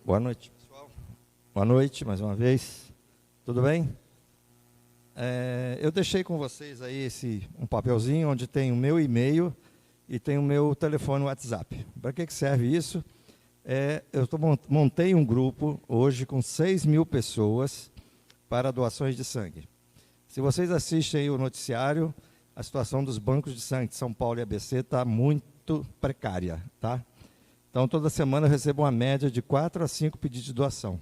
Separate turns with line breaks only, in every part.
Boa noite, pessoal. Boa noite, mais uma vez. Tudo bem? Eu deixei com vocês aí um papelzinho onde tem o meu e-mail e tem o meu telefone WhatsApp. Para que serve isso? Eu montei um grupo hoje com 6.000 pessoas para doações de sangue. Se vocês assistem aí o noticiário, a situação dos bancos de sangue de São Paulo e ABC está muito precária, tá? Então, toda semana eu recebo uma média de 4 a 5 pedidos de doação,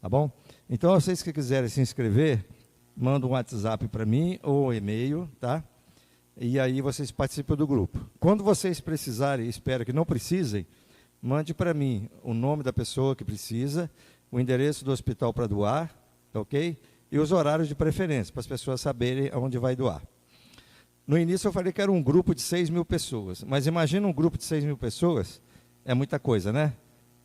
tá bom? Então, vocês que quiserem se inscrever, mandam um WhatsApp para mim ou um e-mail, tá? E aí vocês participam do grupo. Quando vocês precisarem, espero que não precisem, mande para mim o nome da pessoa que precisa, o endereço do hospital para doar, ok? E os horários de preferência, para as pessoas saberem aonde vai doar. No início eu falei que era um grupo de 6.000 pessoas, mas imagina um grupo de 6.000 pessoas, é muita coisa, né?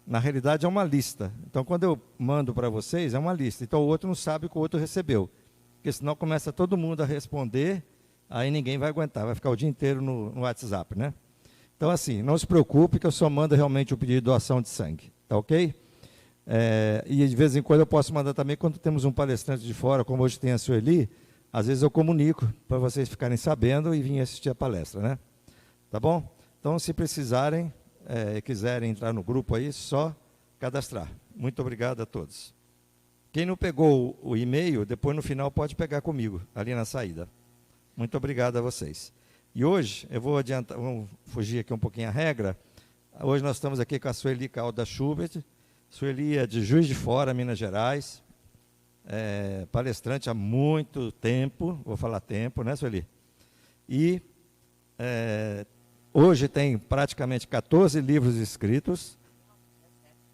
Na realidade é uma lista. Então, quando eu mando para vocês, é uma lista. Então, o outro não sabe o que o outro recebeu. Porque senão começa todo mundo a responder, aí ninguém vai aguentar, vai ficar o dia inteiro no WhatsApp, né? Então, assim, não se preocupe que eu só mando realmente o pedido de doação de sangue, tá ok? E de vez em quando eu posso mandar também, quando temos um palestrante de fora, como hoje tem a Sueli, às vezes eu comunico para vocês ficarem sabendo e virem assistir a palestra, né? Tá bom? Então, se precisarem, quiserem entrar no grupo aí, só cadastrar. Muito obrigado a todos. Quem não pegou o e-mail, depois no final pode pegar comigo, ali na saída. Muito obrigado a vocês. E hoje, eu vou adiantar, vamos fugir aqui um pouquinho a regra. Hoje nós estamos aqui com a Sueli Calda Schubert. Sueli é de Juiz de Fora, Minas Gerais. Palestrante há muito tempo, vou falar tempo, né, Sueli? E hoje tem praticamente 14 livros escritos,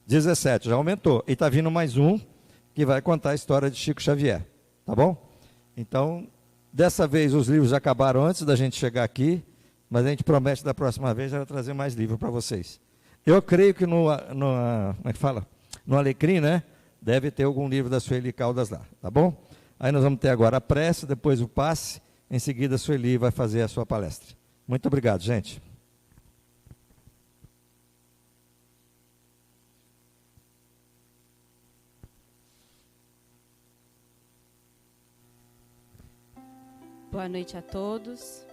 17, já aumentou. E está vindo mais um, que vai contar a história de Chico Xavier, tá bom? Então, dessa vez os livros já acabaram antes da gente chegar aqui, mas a gente promete da próxima vez já trazer mais livros para vocês. Eu creio que como é que fala? No Alecrim, né? Deve ter algum livro da Sueli Caldas lá, tá bom? Aí nós vamos ter agora a prece, depois o passe, em seguida a Sueli vai fazer a sua palestra. Muito obrigado, gente.
Boa noite a todos.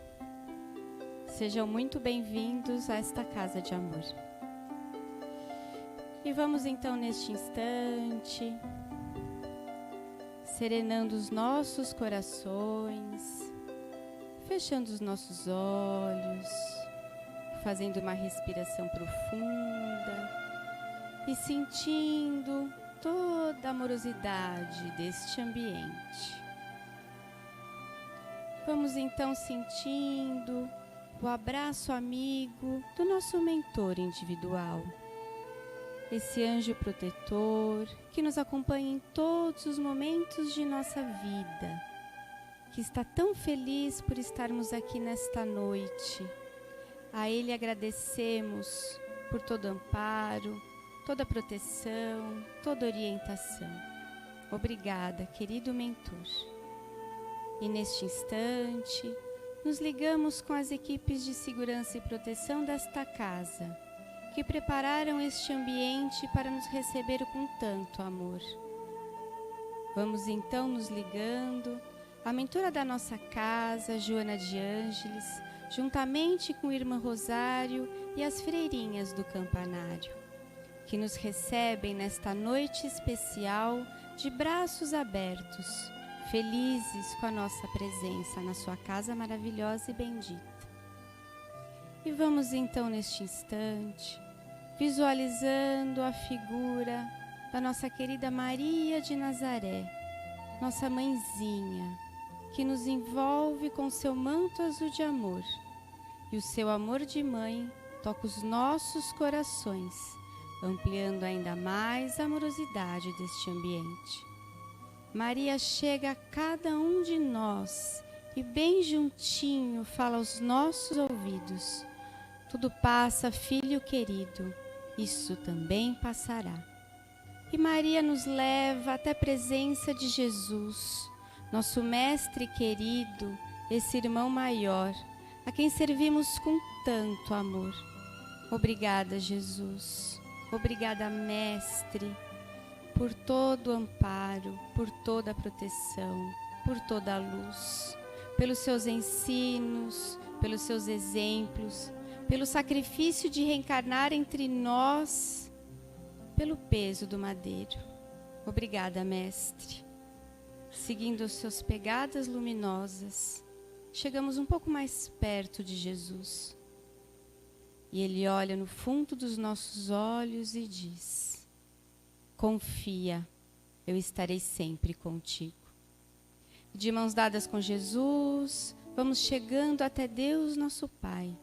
Sejam muito bem-vindos a esta casa de amor. E vamos então neste instante, serenando os nossos corações, fechando os nossos olhos, fazendo uma respiração profunda e sentindo toda a amorosidade deste ambiente. Vamos então sentindo o abraço amigo do nosso mentor individual. Esse anjo protetor que nos acompanha em todos os momentos de nossa vida, que está tão feliz por estarmos aqui nesta noite. A ele agradecemos por todo amparo, toda proteção, toda orientação. Obrigada, querido mentor. E neste instante, nos ligamos com as equipes de segurança e proteção desta casa, que prepararam este ambiente para nos receber com tanto amor. Vamos então nos ligando à mentora da nossa casa, Joana de Ângeles, juntamente com a irmã Rosário e as freirinhas do campanário, que nos recebem nesta noite especial de braços abertos, felizes com a nossa presença na sua casa maravilhosa e bendita. E vamos então neste instante, visualizando a figura da nossa querida Maria de Nazaré, nossa mãezinha, que nos envolve com seu manto azul de amor, e o seu amor de mãe toca os nossos corações, ampliando ainda mais a amorosidade deste ambiente. Maria chega a cada um de nós e bem juntinho fala aos nossos ouvidos: tudo passa, filho querido, isso também passará. E Maria nos leva até a presença de Jesus, nosso mestre querido, esse irmão maior, a quem servimos com tanto amor. Obrigada, Jesus. Obrigada, Mestre, por todo o amparo, por toda a proteção, por toda a luz, pelos seus ensinos, pelos seus exemplos, pelo sacrifício de reencarnar entre nós, pelo peso do madeiro. Obrigada, Mestre. Seguindo as suas pegadas luminosas, chegamos um pouco mais perto de Jesus. E Ele olha no fundo dos nossos olhos e diz: confia, eu estarei sempre contigo. De mãos dadas com Jesus, vamos chegando até Deus nosso Pai,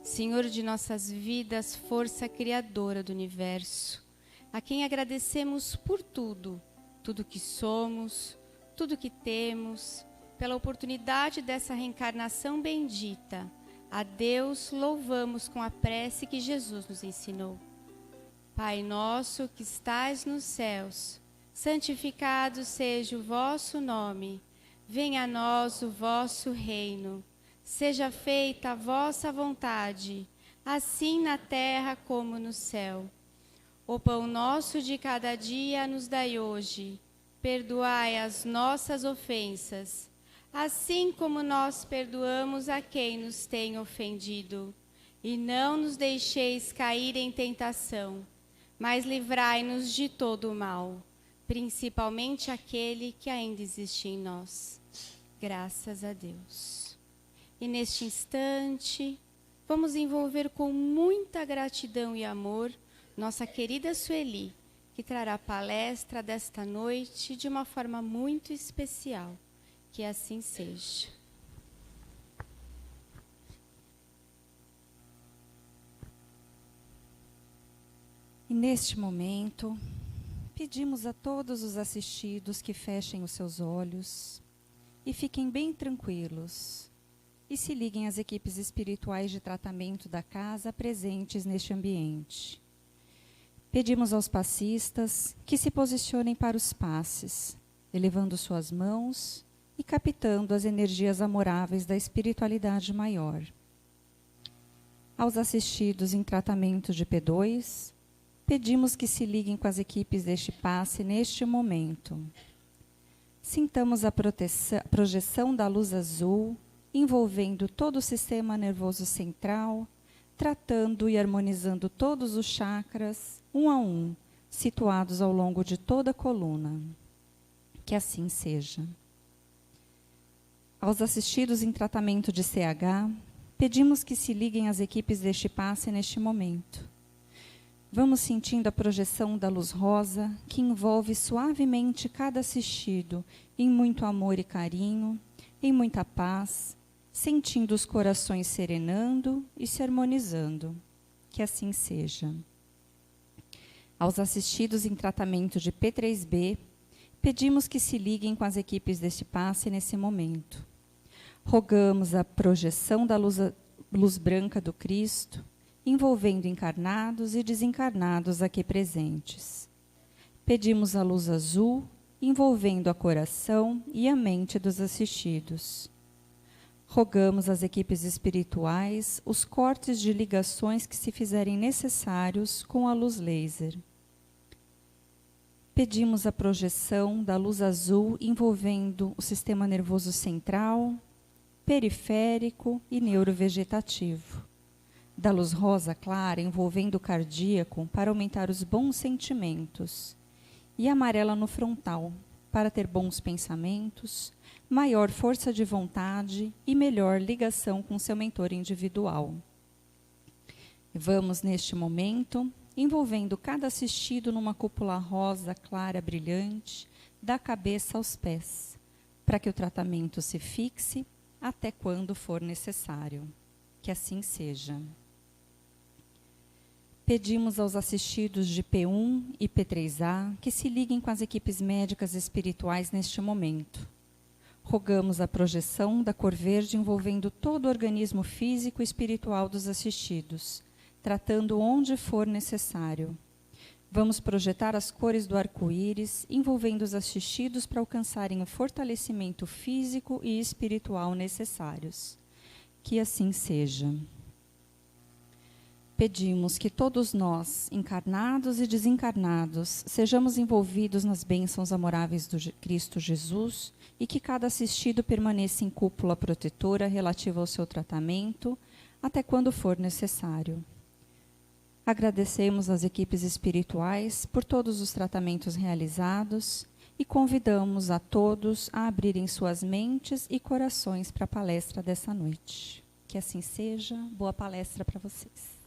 Senhor de nossas vidas, força criadora do universo, a quem agradecemos por tudo, tudo que somos, tudo que temos, pela oportunidade dessa reencarnação bendita. A Deus louvamos com a prece que Jesus nos ensinou. Pai nosso que estais nos céus, santificado seja o vosso nome. Venha a nós o vosso reino. Seja feita a vossa vontade, assim na terra como no céu. O pão nosso de cada dia nos dai hoje. Perdoai as nossas ofensas, assim como nós perdoamos a quem nos tem ofendido. E não nos deixeis cair em tentação, mas livrai-nos de todo o mal, principalmente aquele que ainda existe em nós. Graças a Deus. E neste instante, vamos envolver com muita gratidão e amor nossa querida Sueli, que trará a palestra desta noite de uma forma muito especial. Que assim seja.
E neste momento, pedimos a todos os assistidos que fechem os seus olhos e fiquem bem tranquilos e se liguem às equipes espirituais de tratamento da casa presentes neste ambiente. Pedimos aos passistas que se posicionem para os passes, elevando suas mãos e captando as energias amoráveis da espiritualidade maior. Aos assistidos em tratamento de P2, pedimos que se liguem com as equipes deste passe neste momento. Sintamos a projeção da luz azul, envolvendo todo o sistema nervoso central, tratando e harmonizando todos os chakras, um a um, situados ao longo de toda a coluna. Que assim seja. Aos assistidos em tratamento de CH, pedimos que se liguem às equipes deste passe neste momento. Vamos sentindo a projeção da luz rosa, que envolve suavemente cada assistido, em muito amor e carinho, em muita paz, sentindo os corações serenando e se harmonizando. Que assim seja. Aos assistidos em tratamento de P3B, pedimos que se liguem com as equipes deste passe nesse momento. Rogamos a projeção da luz branca do Cristo, envolvendo encarnados e desencarnados aqui presentes. Pedimos a luz azul, envolvendo a coração e a mente dos assistidos. Rogamos às equipes espirituais os cortes de ligações que se fizerem necessários com a luz laser. Pedimos a projeção da luz azul envolvendo o sistema nervoso central, periférico e neurovegetativo. Da luz rosa clara envolvendo o cardíaco para aumentar os bons sentimentos. E amarela no frontal para ter bons pensamentos, maior força de vontade e melhor ligação com seu mentor individual. Vamos, neste momento, envolvendo cada assistido numa cúpula rosa clara brilhante, da cabeça aos pés, para que o tratamento se fixe até quando for necessário. Que assim seja. Pedimos aos assistidos de P1 e P3A que se liguem com as equipes médicas espirituais neste momento. Rogamos a projeção da cor verde envolvendo todo o organismo físico e espiritual dos assistidos, tratando onde for necessário. Vamos projetar as cores do arco-íris, envolvendo os assistidos para alcançarem o fortalecimento físico e espiritual necessários. Que assim seja. pedimos que todos nós, encarnados e desencarnados, sejamos envolvidos nas bênçãos amoráveis do Cristo Jesus e que cada assistido permaneça em cúpula protetora relativa ao seu tratamento, até quando for necessário. Agradecemos às equipes espirituais por todos os tratamentos realizados e convidamos a todos a abrirem suas mentes e corações para a palestra dessa noite. Que assim seja. Boa palestra para vocês.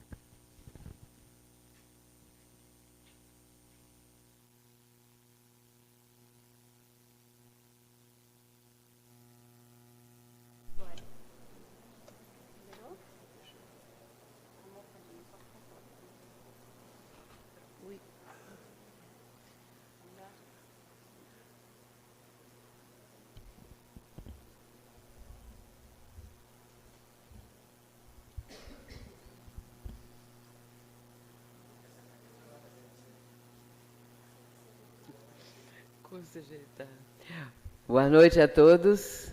Boa noite a todos.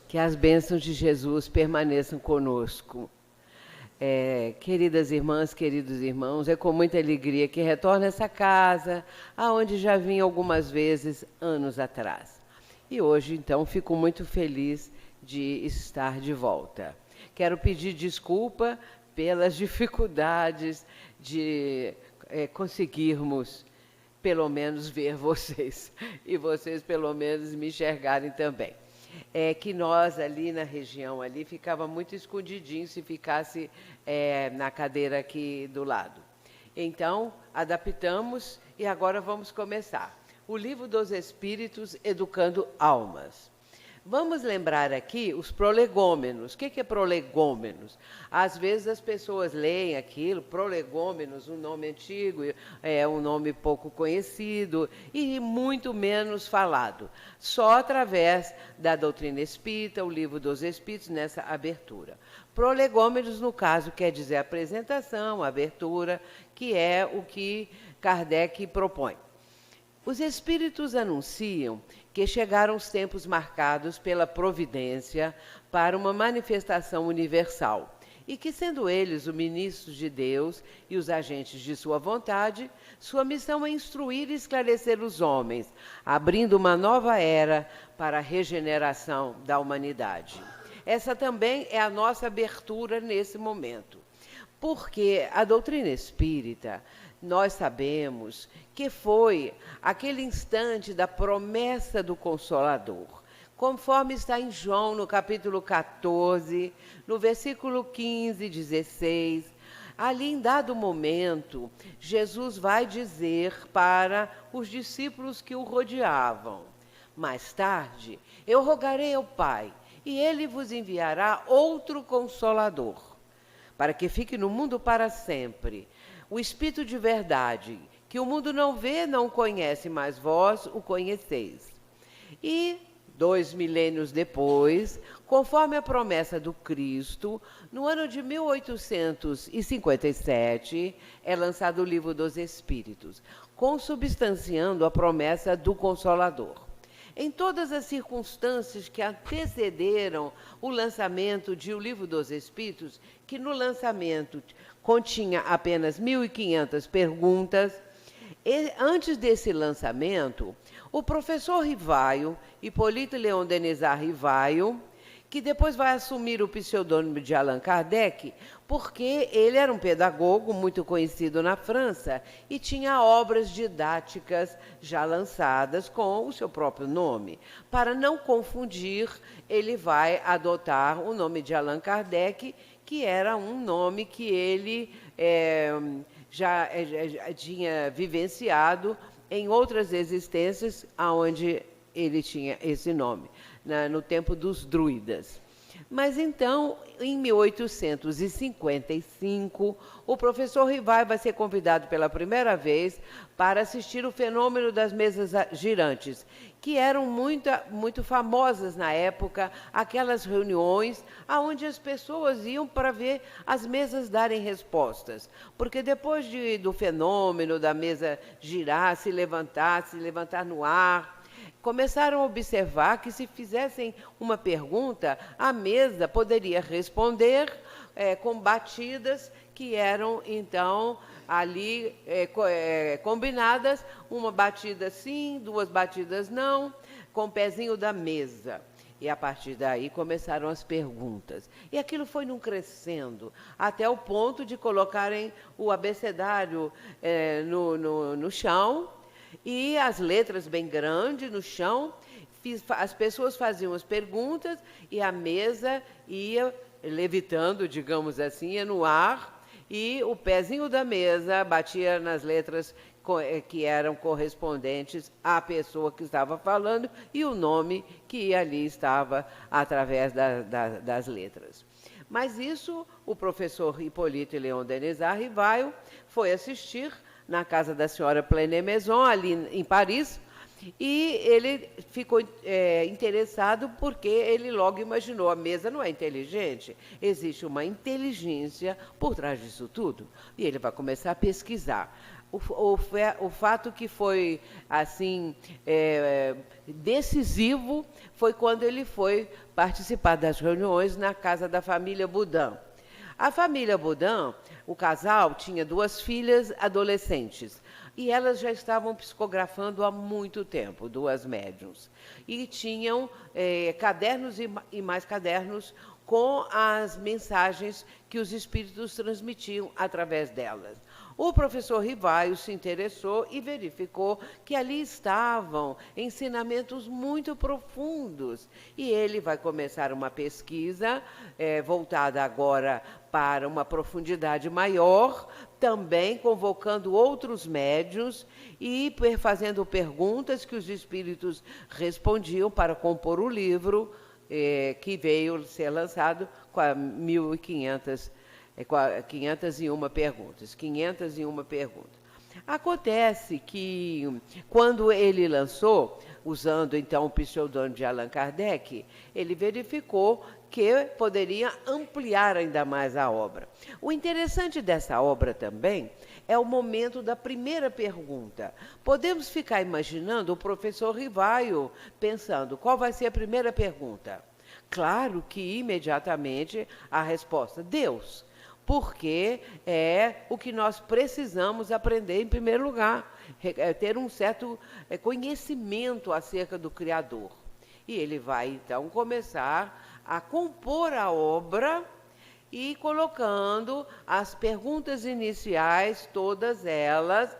Que as bênçãos de Jesus permaneçam conosco. Queridas irmãs, queridos irmãos, é com muita alegria que retorno a essa casa, aonde já vim algumas vezes, anos atrás. E hoje, então, fico muito feliz de estar de volta. Quero pedir desculpa pelas dificuldades de conseguirmos pelo menos ver vocês, e vocês pelo menos me enxergarem também. Que nós ali na região ali ficava muito escondidinho se ficasse na cadeira aqui do lado. Então, adaptamos e agora vamos começar. O Livro dos Espíritos, Educando Almas. Vamos lembrar aqui os prolegômenos. O que é prolegômenos? Às vezes as pessoas leem aquilo, prolegômenos, um nome antigo, um nome pouco conhecido e muito menos falado. Só através da doutrina espírita, o Livro dos Espíritos, nessa abertura. Prolegômenos, no caso, quer dizer apresentação, abertura, que é o que Kardec propõe. Os espíritos anunciam que chegaram os tempos marcados pela providência para uma manifestação universal e que, sendo eles os ministros de Deus e os agentes de sua vontade, sua missão é instruir e esclarecer os homens, abrindo uma nova era para a regeneração da humanidade. Essa também é a nossa abertura nesse momento, porque a doutrina espírita, nós sabemos que foi aquele instante da promessa do Consolador, conforme está em João, no capítulo 14, no versículo 15 e 16. Ali, em dado momento, Jesus vai dizer para os discípulos que o rodeavam: mais tarde, eu rogarei ao Pai, e ele vos enviará outro Consolador, para que fique no mundo para sempre, o Espírito de verdade, que o mundo não vê, não conhece, mas vós o conheceis. E 2 milênios depois, conforme a promessa do Cristo, no ano de 1857, é lançado o Livro dos Espíritos, consubstanciando a promessa do Consolador. Em todas as circunstâncias que antecederam o lançamento de O Livro dos Espíritos, que no lançamento continha apenas 1.500 perguntas, antes desse lançamento, o professor Rivaio, Hipólito Leon Denisard Rivaio, que depois vai assumir o pseudônimo de Allan Kardec, porque ele era um pedagogo muito conhecido na França e tinha obras didáticas já lançadas com o seu próprio nome. Para não confundir, ele vai adotar o nome de Allan Kardec, que era um nome que ele já tinha vivenciado em outras existências onde ele tinha esse nome, no tempo dos druidas. Mas então, em 1855, o professor Rivaio vai ser convidado pela primeira vez para assistir o fenômeno das mesas girantes, que eram muito famosas na época, aquelas reuniões onde as pessoas iam para ver as mesas darem respostas. Porque depois do fenômeno da mesa girar, se levantar no ar, começaram a observar que, se fizessem uma pergunta, a mesa poderia responder com batidas que eram, então, ali combinadas, uma batida sim, 2 batidas não, com o pezinho da mesa. E a partir daí começaram as perguntas. E aquilo foi num crescendo, até o ponto de colocarem o abecedário no chão, e as letras bem grandes no chão. As pessoas faziam as perguntas e a mesa ia levitando, digamos assim, ia no ar, e o pezinho da mesa batia nas letras que eram correspondentes à pessoa que estava falando e o nome que ali estava através das letras. Mas isso o professor Hippolyte Léon Denisard Rivaio foi assistir na casa da senhora Plenet-Maison, ali em Paris, e ele ficou interessado porque ele logo imaginou, a mesa não é inteligente, existe uma inteligência por trás disso tudo. E ele vai começar a pesquisar. O fato que foi assim decisivo foi quando ele foi participar das reuniões na casa da família Boudin. A família Boudin, o casal, tinha 2 filhas adolescentes. E elas já estavam psicografando há muito tempo, 2 médiuns. E tinham cadernos e mais cadernos com as mensagens que os espíritos transmitiam através delas. O professor Rivaio se interessou e verificou que ali estavam ensinamentos muito profundos. E ele vai começar uma pesquisa voltada agora para uma profundidade maior, também convocando outros médiuns e fazendo perguntas que os espíritos respondiam para compor o livro que veio ser lançado com 501 perguntas. 501 perguntas. Acontece que, quando ele lançou, usando então o pseudônimo de Allan Kardec, ele verificou que poderia ampliar ainda mais a obra. O interessante dessa obra também é o momento da primeira pergunta. Podemos ficar imaginando o professor Rivaio pensando, qual vai ser a primeira pergunta? Claro que imediatamente a resposta, Deus. Porque é o que nós precisamos aprender em primeiro lugar, ter um certo conhecimento acerca do Criador. E ele vai, então, começar a compor a obra e colocando as perguntas iniciais, todas elas,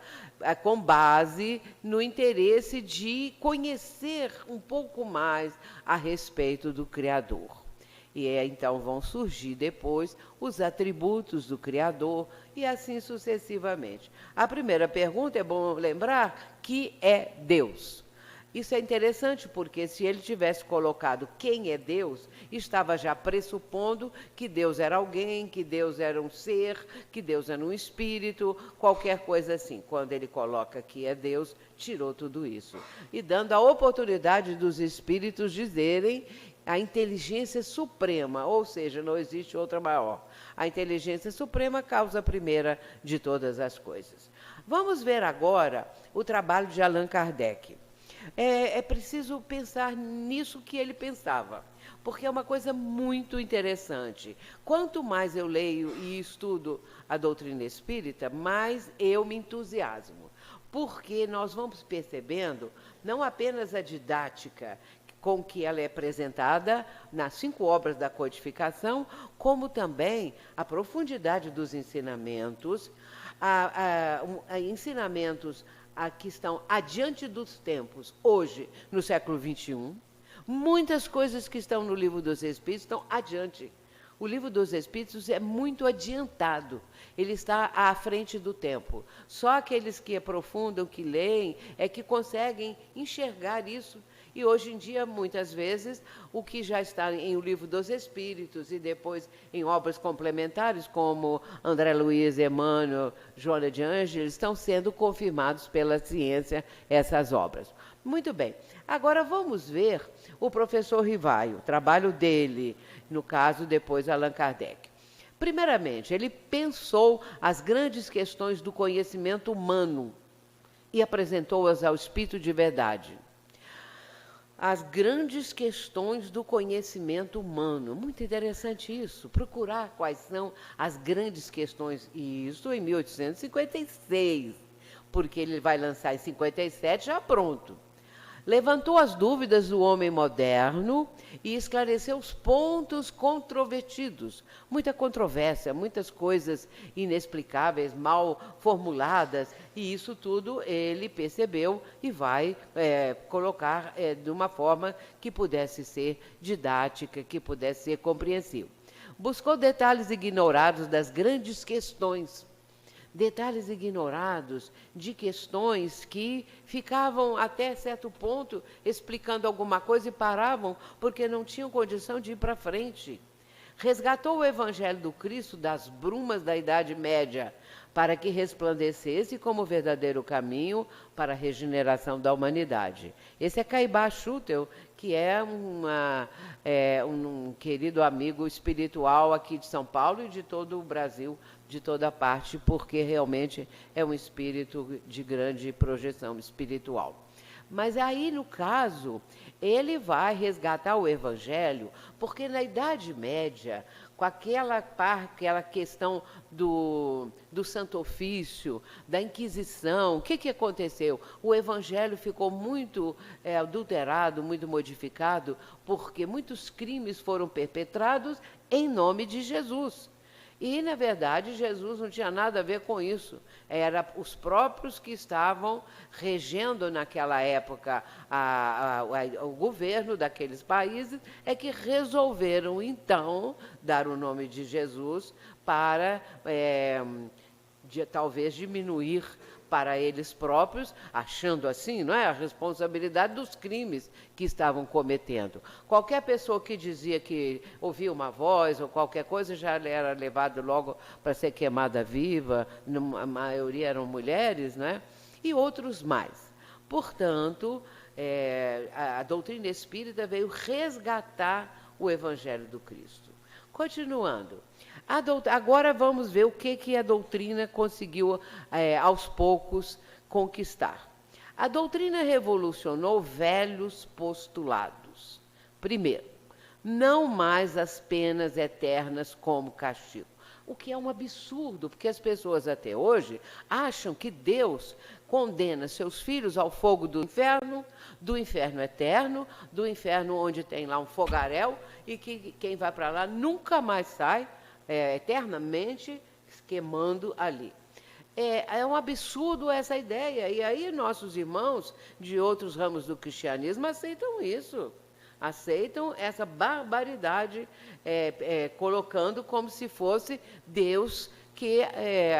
com base no interesse de conhecer um pouco mais a respeito do Criador. E então vão surgir depois os atributos do Criador e assim sucessivamente. A primeira pergunta, é bom lembrar, que é Deus. Isso é interessante porque se ele tivesse colocado quem é Deus, estava já pressupondo que Deus era alguém, que Deus era um ser, que Deus era um espírito, qualquer coisa assim. Quando ele coloca que é Deus, tirou tudo isso. E dando a oportunidade dos espíritos dizerem a inteligência suprema, ou seja, não existe outra maior. A inteligência suprema, causa primeira de todas as coisas. Vamos ver agora o trabalho de Allan Kardec. É preciso pensar nisso que ele pensava, porque é uma coisa muito interessante. Quanto mais eu leio e estudo a doutrina espírita, mais eu me entusiasmo, porque nós vamos percebendo não apenas a didática com que ela é apresentada nas 5 obras da codificação, como também a profundidade dos ensinamentos, ensinamentos que estão adiante dos tempos, hoje, no século XXI. Muitas coisas que estão no Livro dos Espíritos estão adiante. O Livro dos Espíritos é muito adiantado, ele está à frente do tempo. Só aqueles que aprofundam, que leem, é que conseguem enxergar isso. E hoje em dia, muitas vezes, o que já está em O Livro dos Espíritos e depois em obras complementares, como André Luiz, Emmanuel, Joana de Ângeles, estão sendo confirmados pela ciência essas obras. Muito bem. Agora vamos ver o professor Rivaio, o trabalho dele, no caso, depois Allan Kardec. Primeiramente, ele pensou as grandes questões do conhecimento humano e apresentou-as ao Espírito de Verdade. as grandes questões do conhecimento humano. Muito interessante isso, procurar quais são as grandes questões, e isso em 1856, porque ele vai lançar em 57 já pronto. Levantou as dúvidas do homem moderno e esclareceu os pontos controvertidos. Muita controvérsia, muitas coisas inexplicáveis, mal formuladas, e isso tudo ele percebeu e vai colocar de uma forma que pudesse ser didática, que pudesse ser compreensível. Buscou detalhes ignorados das grandes questões. Detalhes ignorados de questões que ficavam até certo ponto explicando alguma coisa e paravam porque não tinham condição de ir para frente. Resgatou o Evangelho do Cristo das brumas da Idade Média para que resplandecesse como verdadeiro caminho para a regeneração da humanidade. Esse é Caibá Schutel, que é um querido amigo espiritual aqui de São Paulo e de todo o Brasil, de toda parte, porque realmente é um espírito de grande projeção espiritual. Mas aí, no caso, ele vai resgatar o Evangelho, porque na Idade Média, com aquela questão do Santo Ofício, da Inquisição, o que aconteceu? O Evangelho ficou muito adulterado, muito modificado, porque muitos crimes foram perpetrados em nome de Jesus. E, na verdade, Jesus não tinha nada a ver com isso. Era os próprios que estavam regendo naquela época o governo daqueles países, é que resolveram, então, dar o nome de Jesus para, talvez, diminuir para eles próprios, achando assim, não é, a responsabilidade dos crimes que estavam cometendo. Qualquer pessoa que dizia que ouvia uma voz ou qualquer coisa já era levado logo para ser queimada viva, a maioria eram mulheres, né? E outros mais. Portanto, a doutrina espírita veio resgatar o Evangelho do Cristo. Continuando. Agora vamos ver o que a doutrina conseguiu, aos poucos, conquistar. A doutrina revolucionou velhos postulados. Primeiro, não mais as penas eternas como castigo. O que é um absurdo, porque as pessoas até hoje acham que Deus condena seus filhos ao fogo do inferno eterno, do inferno onde tem lá um fogaréu, e que quem vai para lá nunca mais sai, eternamente queimando ali. É um absurdo essa ideia, e aí nossos irmãos de outros ramos do cristianismo aceitam isso, aceitam essa barbaridade, colocando como se fosse Deus que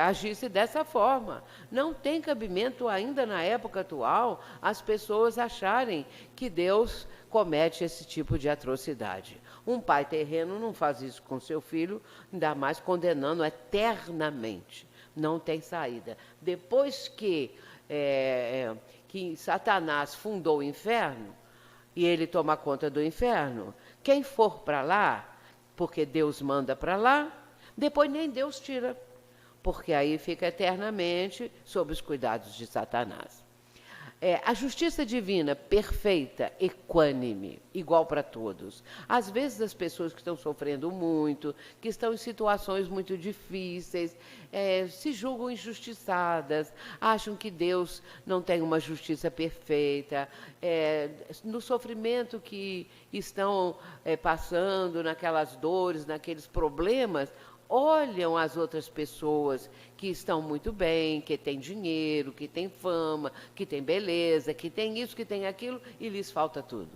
agisse dessa forma. Não tem cabimento ainda na época atual as pessoas acharem que Deus comete esse tipo de atrocidade. Um pai terreno não faz isso com seu filho, ainda mais condenando eternamente. Não tem saída. Depois que Satanás fundou o inferno, e ele toma conta do inferno, quem for para lá, porque Deus manda para lá, depois nem Deus tira, porque aí fica eternamente sob os cuidados de Satanás. A justiça divina, perfeita, equânime, igual para todos. Às vezes as pessoas que estão sofrendo muito, que estão em situações muito difíceis, se julgam injustiçadas, acham que Deus não tem uma justiça perfeita, no sofrimento que estão passando, naquelas dores, naqueles problemas, olham as outras pessoas que estão muito bem, que têm dinheiro, que têm fama, que têm beleza, que têm isso, que têm aquilo, e lhes falta tudo.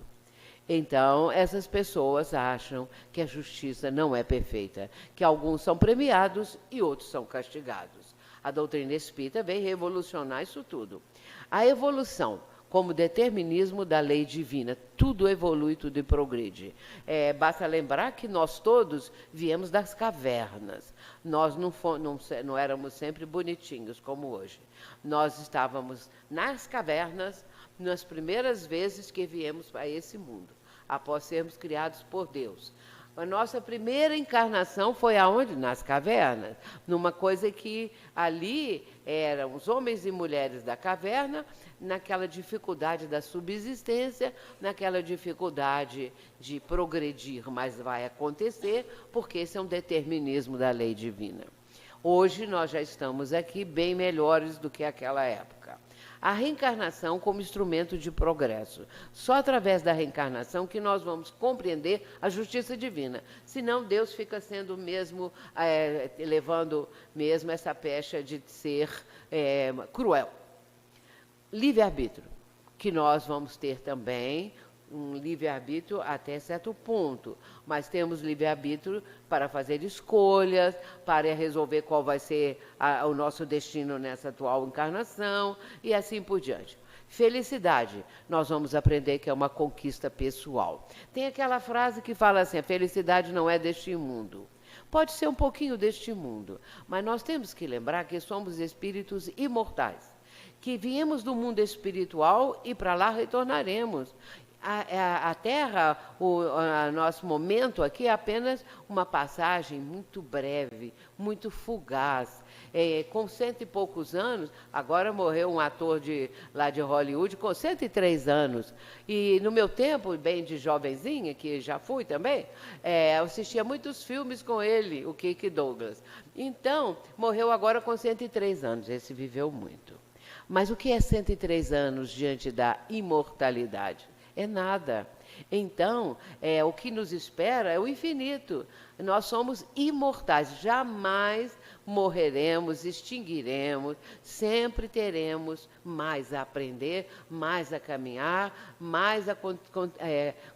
Então, essas pessoas acham que a justiça não é perfeita, que alguns são premiados e outros são castigados. A doutrina espírita vem revolucionar isso tudo. A evolução como determinismo da lei divina. Tudo evolui, tudo progride. Basta lembrar que nós todos viemos das cavernas. Nós não éramos sempre bonitinhos como hoje. Nós estávamos nas cavernas nas primeiras vezes que viemos para esse mundo, após sermos criados por Deus. A nossa primeira encarnação foi aonde? Nas cavernas. Numa coisa que ali eram os homens e mulheres da caverna, naquela dificuldade da subsistência, naquela dificuldade de progredir, mas vai acontecer, porque esse é um determinismo da lei divina. Hoje nós já estamos aqui bem melhores do que aquela época. A reencarnação como instrumento de progresso. Só através da reencarnação que nós vamos compreender a justiça divina. Senão Deus fica sendo mesmo, levando mesmo essa pecha de ser cruel. Livre-arbítrio, que nós vamos ter também um livre-arbítrio até certo ponto, mas temos livre-arbítrio para fazer escolhas, para resolver qual vai ser o nosso destino nessa atual encarnação e assim por diante. Felicidade, nós vamos aprender que é uma conquista pessoal. Tem aquela frase que fala assim, a felicidade não é deste mundo. Pode ser um pouquinho deste mundo, mas nós temos que lembrar que somos espíritos imortais, que viemos do mundo espiritual e para lá retornaremos. A Terra, o nosso momento aqui é apenas uma passagem muito breve, muito fugaz. Com 100 e poucos anos, agora morreu um ator lá de Hollywood com 103 anos. E no meu tempo, bem de jovenzinha, que já fui também, eu assistia muitos filmes com ele, o Kirk Douglas. Então, morreu agora com 103 anos, esse viveu muito. Mas o que é 103 anos diante da imortalidade? É nada. Então, o que nos espera é o infinito. Nós somos imortais, jamais morreremos, extinguiremos, sempre teremos mais a aprender, mais a caminhar, mais a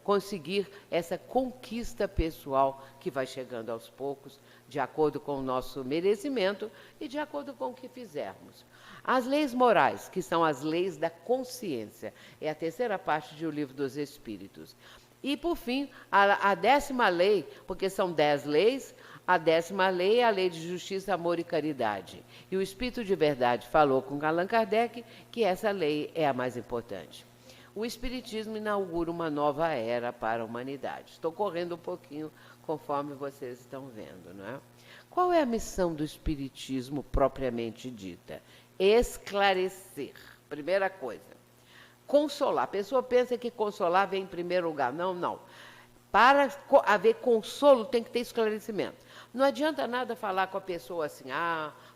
conseguir essa conquista pessoal que vai chegando aos poucos, de acordo com o nosso merecimento e de acordo com o que fizermos. As leis morais, que são as leis da consciência, é a terceira parte do Livro dos Espíritos. E, por fim, a 10ª lei, porque são 10 leis, a 10ª lei é a lei de justiça, amor e caridade. E o Espírito de Verdade falou com Allan Kardec que essa lei é a mais importante. O Espiritismo inaugura uma nova era para a humanidade. Estou correndo um pouquinho conforme vocês estão vendo, não é? Qual é a missão do Espiritismo propriamente dita? Esclarecer, primeira coisa. Consolar. A pessoa pensa que consolar vem em primeiro lugar. Não, não. Para haver consolo, tem que ter esclarecimento. Não adianta nada falar com a pessoa assim,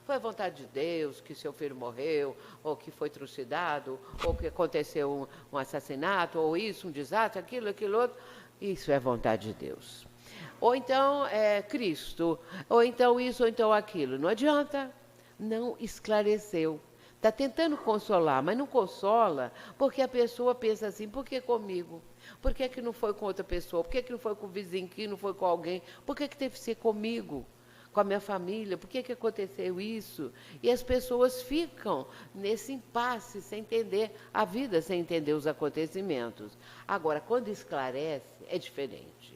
foi a vontade de Deus que seu filho morreu, ou que foi trucidado, ou que aconteceu um assassinato, ou isso, um desastre, aquilo outro. Isso é vontade de Deus. Ou então é Cristo, ou então isso, ou então aquilo. Não adianta. Não esclareceu. Está tentando consolar, mas não consola porque a pessoa pensa assim, por que comigo? Por que que não foi com outra pessoa? Por que que não foi com o vizinho, que não foi com alguém? Por que que teve que ser comigo? Com a minha família? Por que que aconteceu isso? E as pessoas ficam nesse impasse, sem entender a vida, sem entender os acontecimentos. Agora, quando esclarece, é diferente.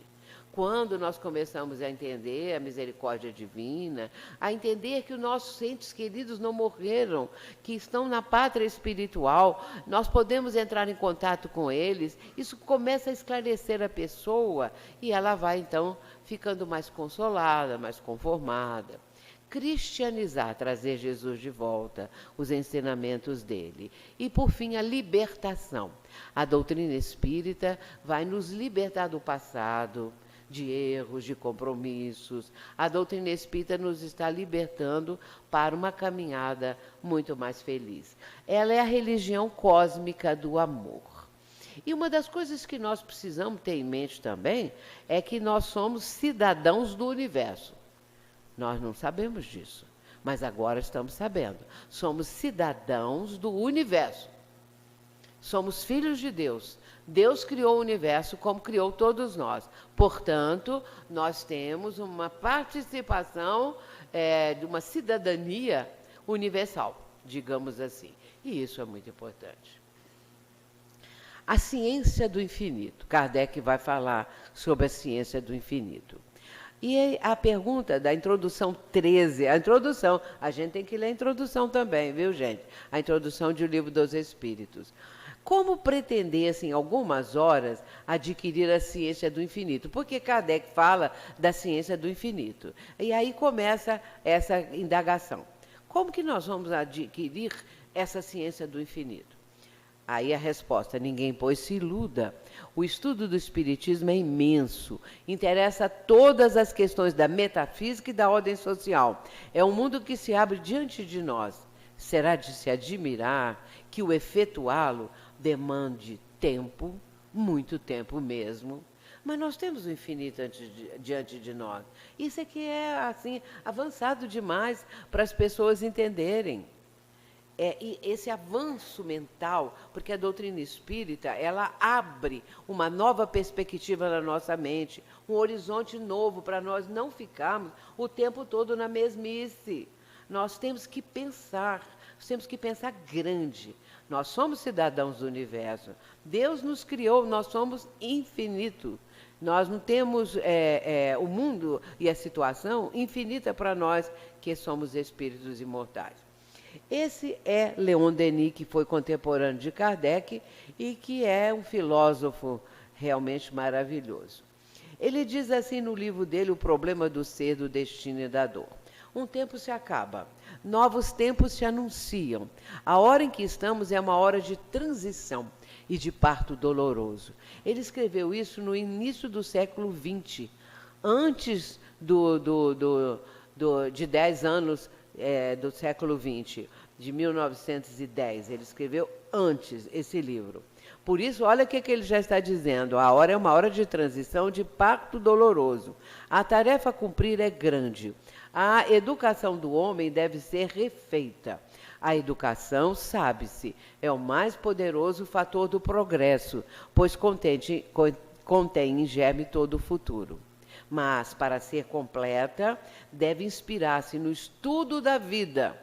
Quando nós começamos a entender a misericórdia divina, a entender que os nossos entes queridos não morreram, que estão na pátria espiritual, nós podemos entrar em contato com eles, isso começa a esclarecer a pessoa e ela vai, então, ficando mais consolada, mais conformada. Cristianizar, trazer Jesus de volta, os ensinamentos dele. E, por fim, a libertação. A doutrina espírita vai nos libertar do passado, de erros, de compromissos. A doutrina espírita nos está libertando para uma caminhada muito mais feliz. Ela é a religião cósmica do amor. E uma das coisas que nós precisamos ter em mente também é que nós somos cidadãos do universo. Nós não sabemos disso, mas agora estamos sabendo. Somos cidadãos do universo. Somos filhos de Deus. Deus criou o universo como criou todos nós. Portanto, nós temos uma participação de uma cidadania universal, digamos assim. E isso é muito importante. A ciência do infinito. Kardec vai falar sobre a ciência do infinito. E a pergunta da introdução 13, a gente tem que ler a introdução também, viu, gente? A introdução de O Livro dos Espíritos. Como pretender, assim, em algumas horas, adquirir a ciência do infinito? Porque Kardec fala da ciência do infinito. E aí começa essa indagação. Como que nós vamos adquirir essa ciência do infinito? Aí a resposta: ninguém, pois, se iluda. O estudo do Espiritismo é imenso, interessa todas as questões da metafísica e da ordem social. É um mundo que se abre diante de nós. Será de se admirar que o efetuá-lo demande tempo, muito tempo mesmo. Mas nós temos o infinito diante de nós. Isso é que é, assim, avançado demais para as pessoas entenderem. E esse avanço mental, porque a doutrina espírita, ela abre uma nova perspectiva na nossa mente, um horizonte novo para nós não ficarmos o tempo todo na mesmice. Nós temos que pensar grande. Nós somos cidadãos do universo. Deus nos criou, nós somos infinitos. Nós não temos o mundo e a situação infinita para nós, que somos espíritos imortais. Esse é Leon Denis, que foi contemporâneo de Kardec e que é um filósofo realmente maravilhoso. Ele diz assim no livro dele, O Problema do Ser, do Destino e da Dor: um tempo se acaba, novos tempos se anunciam. A hora em que estamos é uma hora de transição e de parto doloroso. Ele escreveu isso no início do século XX, antes de 10 anos do século XX, de 1910. Ele escreveu antes esse livro. Por isso, olha o que ele já está dizendo. A hora é uma hora de transição, de parto doloroso. A tarefa a cumprir é grande. A educação do homem deve ser refeita. A educação, sabe-se, é o mais poderoso fator do progresso, pois contém em germe todo o futuro. Mas, para ser completa, deve inspirar-se no estudo da vida,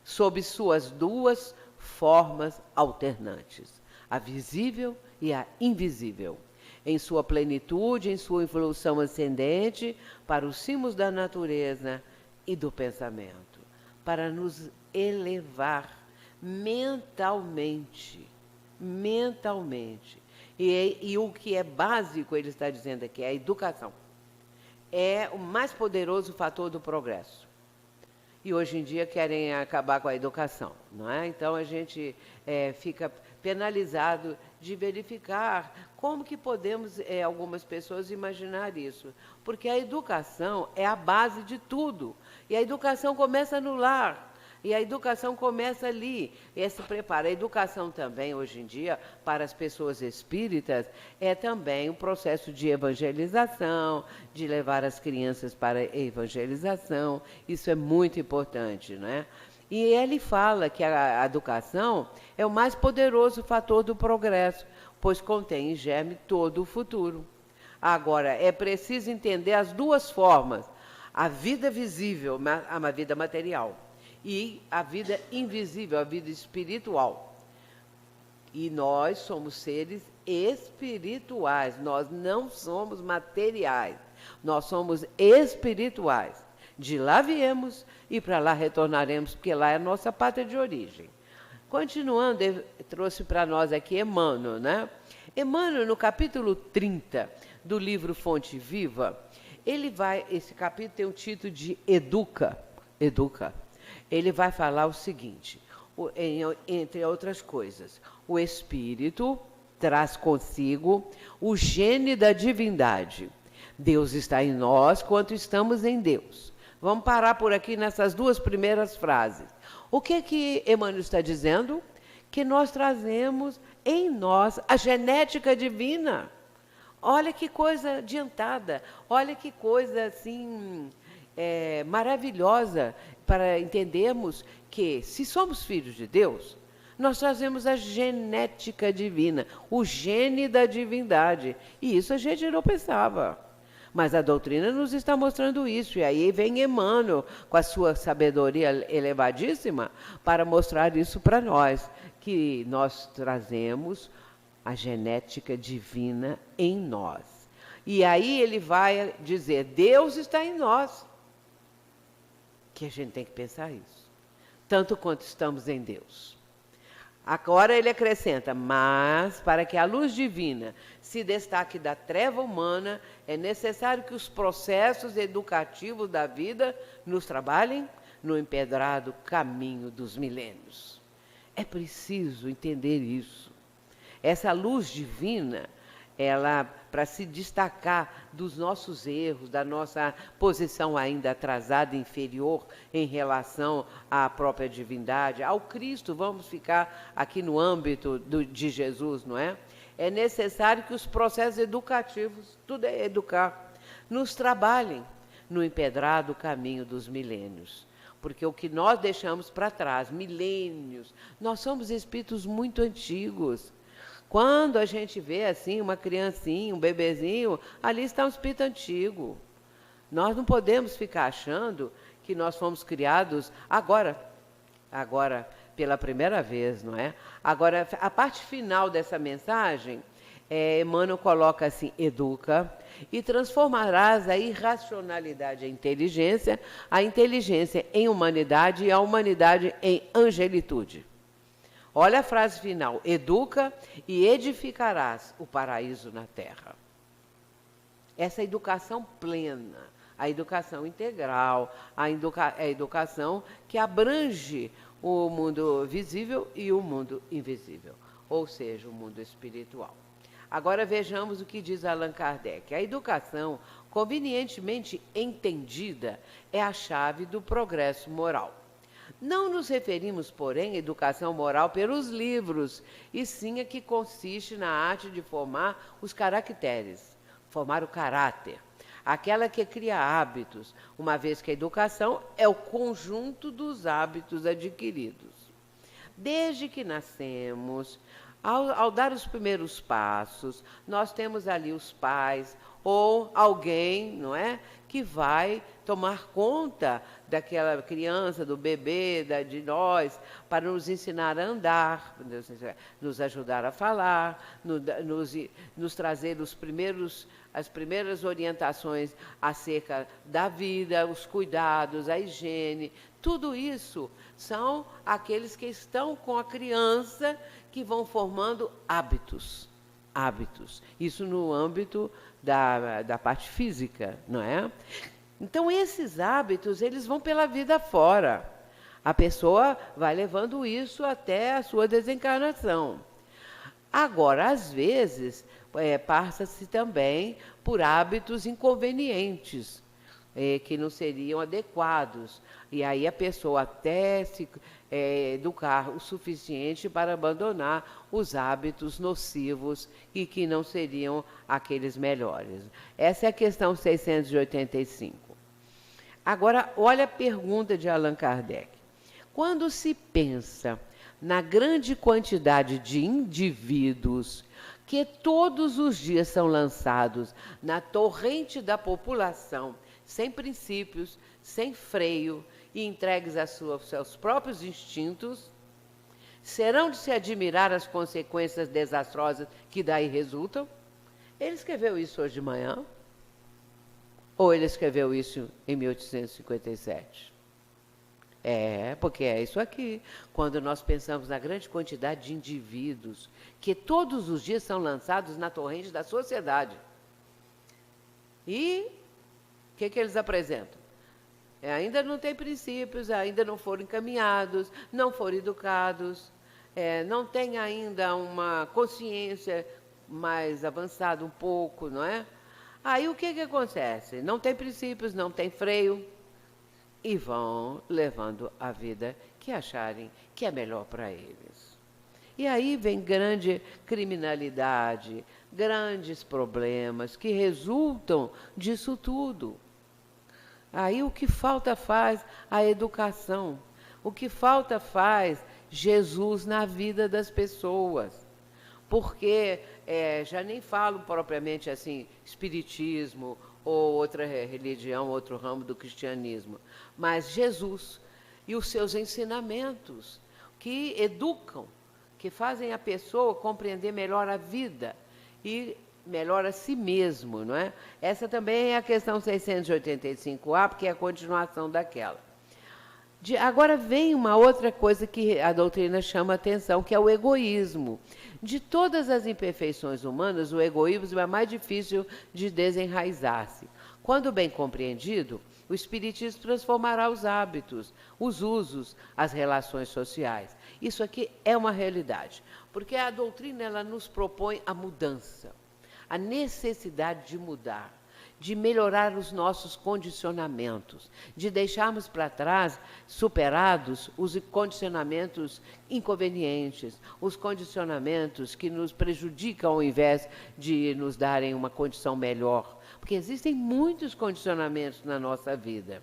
sob suas duas formas alternantes, a visível e a invisível, em sua plenitude, em sua evolução ascendente, para os cimos da natureza e do pensamento, para nos elevar mentalmente. E o que é básico, ele está dizendo aqui, é a educação. É o mais poderoso fator do progresso. E hoje em dia querem acabar com a educação, não é? Então a gente fica penalizado de verificar como que podemos, algumas pessoas, imaginar isso. Porque a educação é a base de tudo. E a educação começa no lar. E a educação começa ali, se prepara. A educação também, hoje em dia, para as pessoas espíritas, é também um processo de evangelização, de levar as crianças para a evangelização. Isso é muito importante, não é? E ele fala que a educação é o mais poderoso fator do progresso, pois contém em germe todo o futuro. Agora, é preciso entender as duas formas: a vida visível, a vida material, e a vida invisível, a vida espiritual. E nós somos seres espirituais, nós não somos materiais, nós somos espirituais. De lá viemos e para lá retornaremos, porque lá é a nossa pátria de origem. Continuando, ele trouxe para nós aqui Emmanuel, né? Emmanuel, no capítulo 30 do livro Fonte Viva, esse capítulo tem o título de Educa. Ele vai falar o seguinte, entre outras coisas: o Espírito traz consigo o gene da divindade. Deus está em nós quanto estamos em Deus. Vamos parar por aqui nessas duas primeiras frases. O que Emmanuel está dizendo? Que nós trazemos em nós a genética divina. Olha que coisa adiantada, olha que coisa assim maravilhosa, para entendermos que, se somos filhos de Deus, nós trazemos a genética divina, o gene da divindade. E isso a gente não pensava. Mas a doutrina nos está mostrando isso. E aí vem Emmanuel, com a sua sabedoria elevadíssima, para mostrar isso para nós, que nós trazemos a genética divina em nós. E aí ele vai dizer: Deus está em nós. Que a gente tem que pensar isso, tanto quanto estamos em Deus. Agora ele acrescenta, mas para que a luz divina se destaque da treva humana, é necessário que os processos educativos da vida nos trabalhem no empedrado caminho dos milênios. É preciso entender isso. Essa luz divina, ela, para se destacar dos nossos erros, da nossa posição ainda atrasada, inferior em relação à própria divindade, ao Cristo, vamos ficar aqui no âmbito de Jesus, não é? É necessário que os processos educativos, tudo é educar, nos trabalhem no empedrado caminho dos milênios. Porque o que nós deixamos para trás, milênios, nós somos espíritos muito antigos. Quando a gente vê assim uma criancinha, um bebezinho, ali está um espírito antigo. Nós não podemos ficar achando que nós fomos criados agora pela primeira vez, não é? Agora, a parte final dessa mensagem, Emmanuel coloca assim, educa e transformarás a irracionalidade em inteligência, a inteligência em humanidade e a humanidade em angelitude. Olha a frase final, educa e edificarás o paraíso na terra. Essa educação plena, a educação integral, a educação que abrange o mundo visível e o mundo invisível, ou seja, o mundo espiritual. Agora vejamos o que diz Allan Kardec. A educação, convenientemente entendida, é a chave do progresso moral. Não nos referimos, porém, à educação moral pelos livros, e sim a que consiste na arte de formar os caracteres, formar o caráter, aquela que cria hábitos, uma vez que a educação é o conjunto dos hábitos adquiridos. Desde que nascemos, ao dar os primeiros passos, nós temos ali os pais ou alguém, não é, que vai tomar conta daquela criança, do bebê, de nós, para nos ensinar a andar, nos ajudar a falar, nos trazer as primeiras orientações acerca da vida, os cuidados, a higiene. Tudo isso são aqueles que estão com a criança que vão formando hábitos. Isso no âmbito da parte física, não é? Então, esses hábitos, eles vão pela vida fora. A pessoa vai levando isso até a sua desencarnação. Agora, às vezes, passa-se também por hábitos inconvenientes, que não seriam adequados. E aí a pessoa até se educar o suficiente para abandonar os hábitos nocivos e que não seriam aqueles melhores. Essa é a questão 685. Agora, olha a pergunta de Allan Kardec. Quando se pensa na grande quantidade de indivíduos que todos os dias são lançados na torrente da população, sem princípios, sem freio e entregues aos seus próprios instintos, serão de se admirar as consequências desastrosas que daí resultam? Ele escreveu isso hoje de manhã? Ou ele escreveu isso em 1857? Porque é isso aqui. Quando nós pensamos na grande quantidade de indivíduos que todos os dias são lançados na torrente da sociedade. E o que eles apresentam? Ainda não têm princípios, ainda não foram encaminhados, não foram educados, não têm ainda uma consciência mais avançada um pouco, não é? Aí o que acontece? Não tem princípios, não tem freio, e vão levando a vida que acharem que é melhor para eles. E aí vem grande criminalidade, grandes problemas que resultam disso tudo. Aí o que falta faz a educação, o que falta faz Jesus na vida das pessoas. Porque, já nem falo propriamente assim, espiritismo ou outra religião, outro ramo do cristianismo, mas Jesus e os seus ensinamentos que educam, que fazem a pessoa compreender melhor a vida e melhor a si mesmo, não é? Essa também é a questão 685A, porque é a continuação daquela. Agora vem uma outra coisa que a doutrina chama a atenção, que é o egoísmo. De todas as imperfeições humanas, o egoísmo é mais difícil de desenraizar-se. Quando bem compreendido, o Espiritismo transformará os hábitos, os usos, as relações sociais. Isso aqui é uma realidade, porque a doutrina ela nos propõe a mudança, a necessidade de mudar, de melhorar os nossos condicionamentos, de deixarmos para trás, superados, os condicionamentos inconvenientes, os condicionamentos que nos prejudicam ao invés de nos darem uma condição melhor. Porque existem muitos condicionamentos na nossa vida.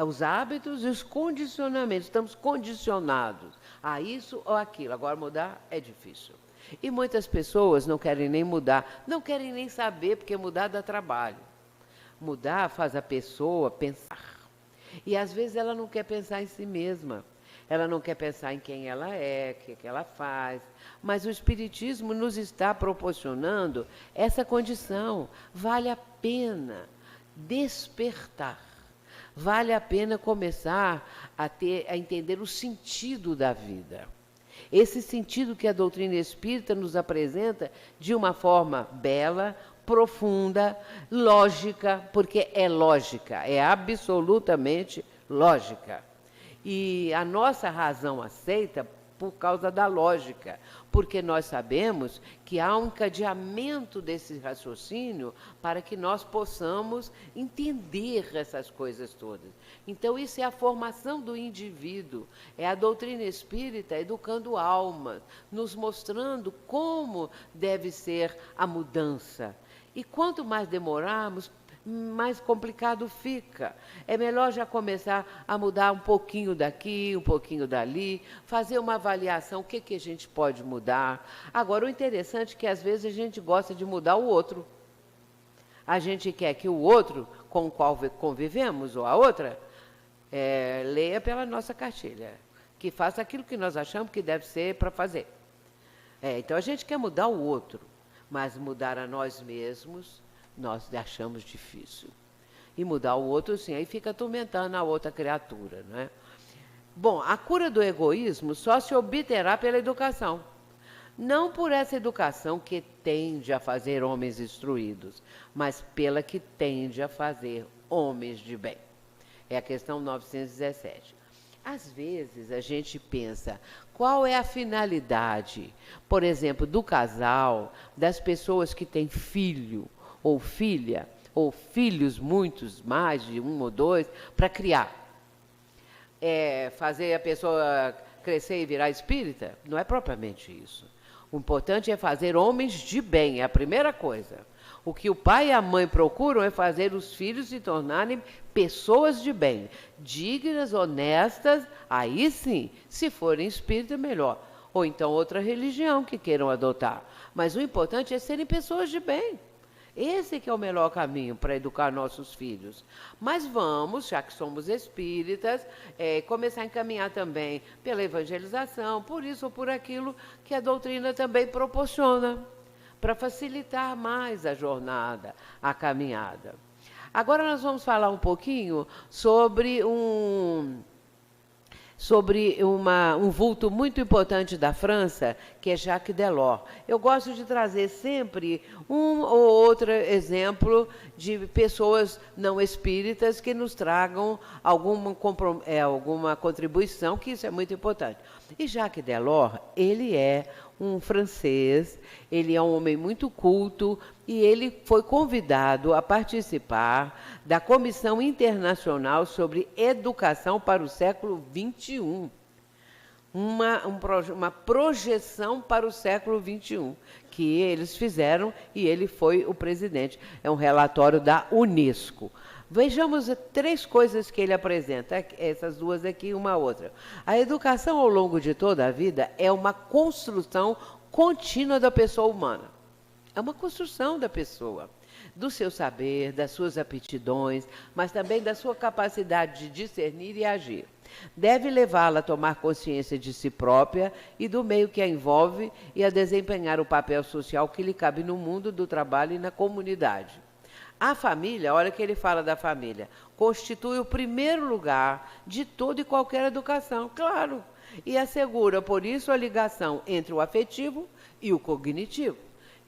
Os hábitos e os condicionamentos, estamos condicionados a isso ou aquilo. Agora mudar é difícil. E muitas pessoas não querem nem mudar, não querem nem saber, porque mudar dá trabalho. Mudar faz a pessoa pensar. E às vezes ela não quer pensar em si mesma. Ela não quer pensar em quem ela é, o que ela faz. Mas o Espiritismo nos está proporcionando essa condição. Vale a pena despertar. Vale a pena começar a entender o sentido da vida. Esse sentido que a doutrina espírita nos apresenta de uma forma bela, profunda, lógica, porque é lógica, é absolutamente lógica. E a nossa razão aceita por causa da lógica, porque nós sabemos que há um encadeamento desse raciocínio para que nós possamos entender essas coisas todas. Então, isso é a formação do indivíduo, é a doutrina espírita educando almas, nos mostrando como deve ser a mudança. E quanto mais demorarmos, mais complicado fica. É melhor já começar a mudar um pouquinho daqui, um pouquinho dali, fazer uma avaliação, o que a gente pode mudar. Agora, o interessante é que às vezes a gente gosta de mudar o outro. A gente quer que o outro com o qual convivemos, ou a outra, leia pela nossa cartilha, que faça aquilo que nós achamos que deve ser para fazer. Então, a gente quer mudar o outro, mas mudar a nós mesmos, nós achamos difícil. E mudar o outro, sim, aí fica atormentando a outra criatura, não é? Bom, a cura do egoísmo só se obterá pela educação. Não por essa educação que tende a fazer homens instruídos, mas pela que tende a fazer homens de bem. É a questão 917. Às vezes a gente pensa, qual é a finalidade, por exemplo, do casal, das pessoas que têm filho, ou filha, ou filhos, muitos, mais de um ou dois, para criar. Fazer a pessoa crescer e virar espírita? Não é propriamente isso. O importante é fazer homens de bem, é a primeira coisa. O que o pai e a mãe procuram é fazer os filhos se tornarem pessoas de bem, dignas, honestas, aí sim, se forem espírita, melhor. Ou então outra religião que queiram adotar. Mas o importante é serem pessoas de bem. Esse que é o melhor caminho para educar nossos filhos. Mas vamos, já que somos espíritas, começar a encaminhar também pela evangelização, por isso ou por aquilo que a doutrina também proporciona, para facilitar mais a jornada, a caminhada. Agora nós vamos falar um pouquinho sobre um vulto muito importante da França, que é Jacques Delors. Eu gosto de trazer sempre um ou outro exemplo de pessoas não espíritas que nos tragam alguma contribuição, que isso é muito importante. E Jacques Delors, ele é um francês, ele é um homem muito culto e ele foi convidado a participar da Comissão Internacional sobre Educação para o Século XXI. Uma projeção para o século XXI, que eles fizeram e ele foi o presidente. É um relatório da Unesco. Vejamos 3 coisas que ele apresenta, essas duas aqui e uma outra. A educação ao longo de toda a vida é uma construção contínua da pessoa humana. É uma construção da pessoa, do seu saber, das suas aptidões, mas também da sua capacidade de discernir e agir. Deve levá-la a tomar consciência de si própria e do meio que a envolve e a desempenhar o papel social que lhe cabe no mundo do trabalho e na comunidade. A família, olha que ele fala da família, constitui o primeiro lugar de toda e qualquer educação, claro, e assegura, por isso, a ligação entre o afetivo e o cognitivo,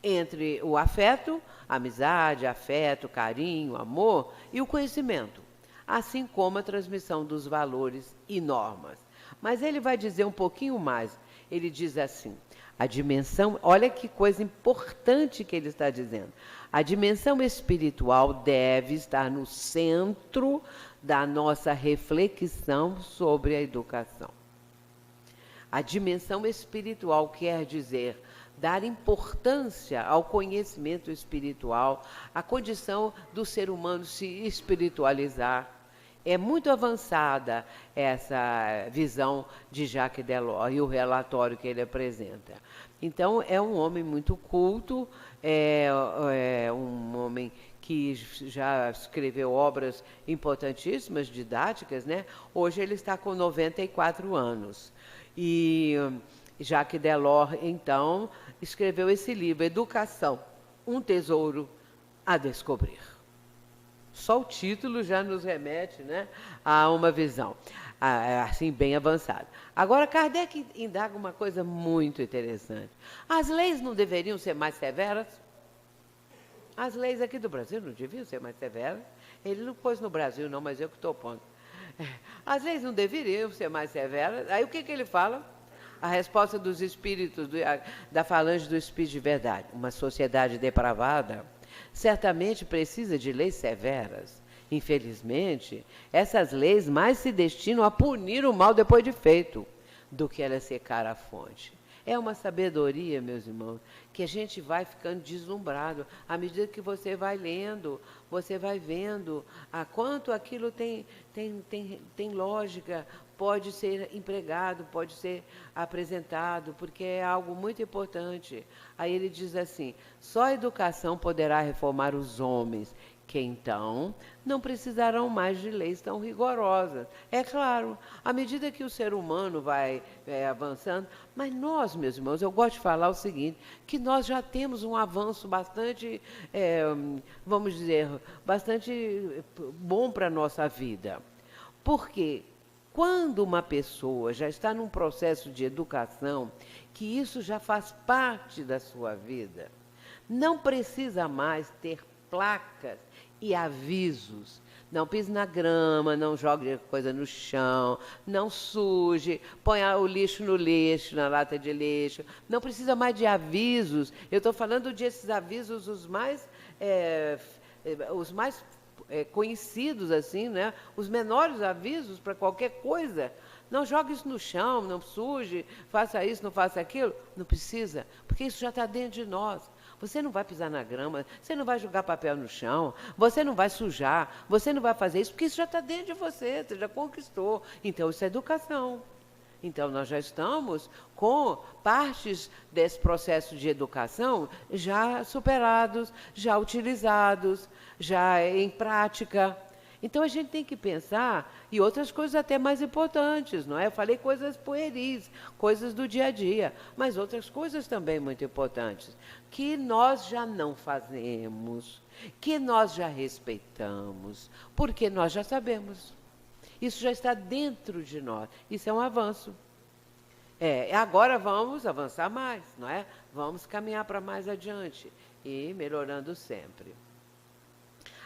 entre o afeto, amizade, afeto, carinho, amor e o conhecimento, assim como a transmissão dos valores e normas. Mas ele vai dizer um pouquinho mais, ele diz assim, a dimensão, olha que coisa importante que ele está dizendo, a dimensão espiritual deve estar no centro da nossa reflexão sobre a educação. A dimensão espiritual quer dizer dar importância ao conhecimento espiritual, à condição do ser humano se espiritualizar. É muito avançada essa visão de Jacques Delors e o relatório que ele apresenta. Então, é um homem muito culto, é um homem que já escreveu obras importantíssimas, didáticas, né? Hoje ele está com 94 anos. E Jacques Delors, então, escreveu esse livro, Educação, um tesouro a descobrir. Só o título já nos remete, né, a uma visão, assim, bem avançada. Agora, Kardec indaga uma coisa muito interessante. As leis não deveriam ser mais severas? As leis aqui do Brasil não deviam ser mais severas? Ele não pôs no Brasil, não, mas eu que estou pondo. As leis não deveriam ser mais severas. Aí o que ele fala? A resposta dos espíritos, da falange do espírito de verdade. Uma sociedade depravada certamente precisa de leis severas. Infelizmente, essas leis mais se destinam a punir o mal depois de feito, do que a secar a fonte. É uma sabedoria, meus irmãos, que a gente vai ficando deslumbrado. À medida que você vai lendo, você vai vendo a quanto aquilo tem lógica, pode ser empregado, pode ser apresentado, porque é algo muito importante. Aí ele diz assim, só a educação poderá reformar os homens, que então não precisarão mais de leis tão rigorosas. É claro, à medida que o ser humano vai avançando, mas nós, meus irmãos, eu gosto de falar o seguinte, que nós já temos um avanço bastante, vamos dizer, bastante bom para a nossa vida. Porque quando uma pessoa já está num processo de educação, que isso já faz parte da sua vida, não precisa mais ter placas e avisos. Não pise na grama, não jogue coisa no chão, não suje, ponha o lixo no lixo, na lata de lixo. Não precisa mais de avisos. Eu estou falando desses avisos os mais conhecidos, assim, né? Os menores avisos para qualquer coisa. Não jogue isso no chão, não suje, faça isso, não faça aquilo. Não precisa, porque isso já está dentro de nós. Você não vai pisar na grama, você não vai jogar papel no chão, você não vai sujar, você não vai fazer isso, porque isso já está dentro de você já conquistou. Então, isso é educação. Então, nós já estamos com partes desse processo de educação já superados, já utilizados, já em prática. Então, a gente tem que pensar, e outras coisas até mais importantes, não é? Eu falei coisas pueris, coisas do dia a dia, mas outras coisas também muito importantes, que nós já não fazemos, que nós já respeitamos, porque nós já sabemos. Isso já está dentro de nós, isso é um avanço. Agora vamos avançar mais, não é? Vamos caminhar para mais adiante e melhorando sempre.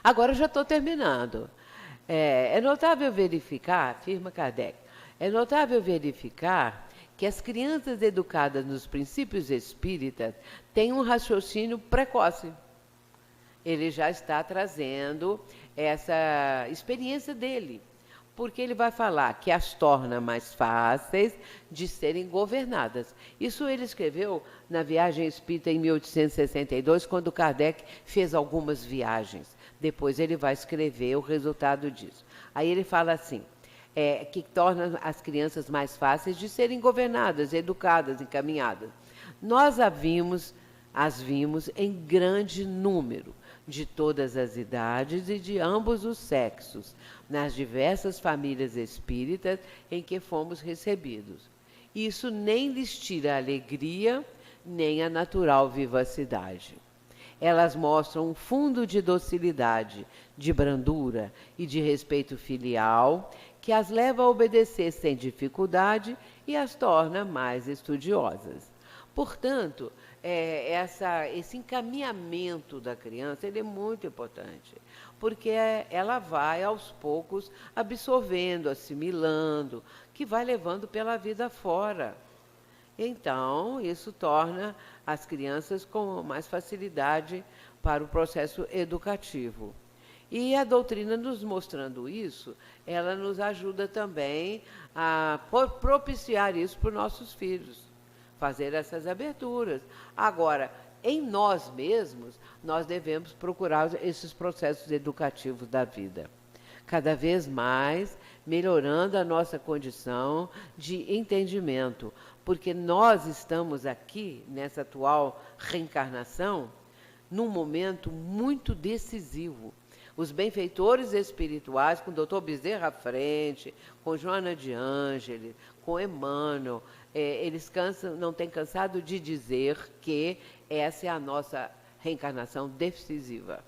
Agora eu já estou terminando. É notável verificar, afirma Kardec, é notável verificar que as crianças educadas nos princípios espíritas têm um raciocínio precoce. Ele já está trazendo essa experiência dele, porque ele vai falar que as torna mais fáceis de serem governadas. Isso ele escreveu na Viagem Espírita em 1862, quando Kardec fez algumas viagens. Depois ele vai escrever o resultado disso. Aí ele fala assim, que torna as crianças mais fáceis de serem governadas, educadas, encaminhadas. Nós as vimos em grande número, de todas as idades e de ambos os sexos, nas diversas famílias espíritas em que fomos recebidos. Isso nem lhes tira a alegria, nem a natural vivacidade. elas mostram um fundo de docilidade, de brandura e de respeito filial, que as leva a obedecer sem dificuldade e as torna mais estudiosas. Portanto, esse encaminhamento da criança ele é muito importante, porque ela vai, aos poucos, absorvendo, assimilando, que vai levando pela vida fora. Então, isso torna as crianças com mais facilidade para o processo educativo. E a doutrina nos mostrando isso, ela nos ajuda também a propiciar isso para os nossos filhos, fazer essas aberturas. Agora, em nós mesmos, nós devemos procurar esses processos educativos da vida, cada vez mais melhorando a nossa condição de entendimento, porque nós estamos aqui, nessa atual reencarnação, num momento muito decisivo. Os benfeitores espirituais, com o Dr. Bezerra à frente, com Joana de Ângeles, com Emmanuel, eles não têm cansado de dizer que essa é a nossa reencarnação decisiva,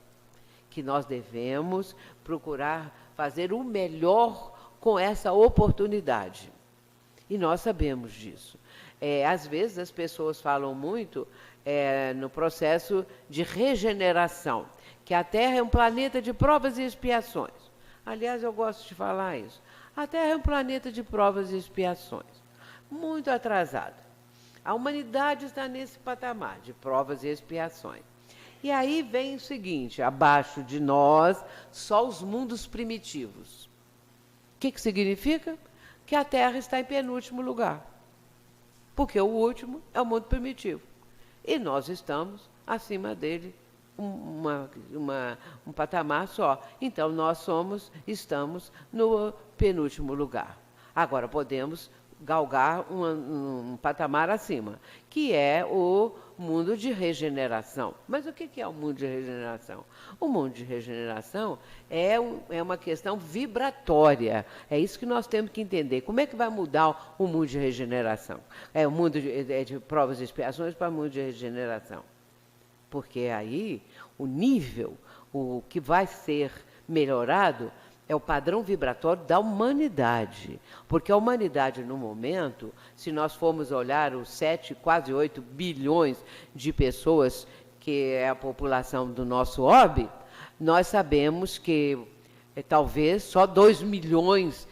que nós devemos procurar fazer o melhor com essa oportunidade. E nós sabemos disso. Às vezes as pessoas falam muito no processo de regeneração, que a Terra é um planeta de provas e expiações. Aliás, eu gosto de falar isso. A Terra é um planeta de provas e expiações, muito atrasada. A humanidade está nesse patamar de provas e expiações. E aí vem o seguinte, abaixo de nós, só os mundos primitivos. O que significa? Que a Terra está em penúltimo lugar, porque o último é o mundo primitivo. E nós estamos acima dele, um patamar só. Então, nós estamos no penúltimo lugar. Agora, podemos galgar um patamar acima, que é o mundo de regeneração. Mas o que é o mundo de regeneração? O mundo de regeneração é uma questão vibratória. É isso que nós temos que entender. Como é que vai mudar o mundo de regeneração? O mundo de provas e expiações para o mundo de regeneração. Porque aí o nível, o que vai ser melhorado, é o padrão vibratório da humanidade. Porque a humanidade, no momento, se nós formos olhar os 7, quase 8 bilhões de pessoas, que é a população do nosso orbe, nós sabemos que talvez só 2 bilhões,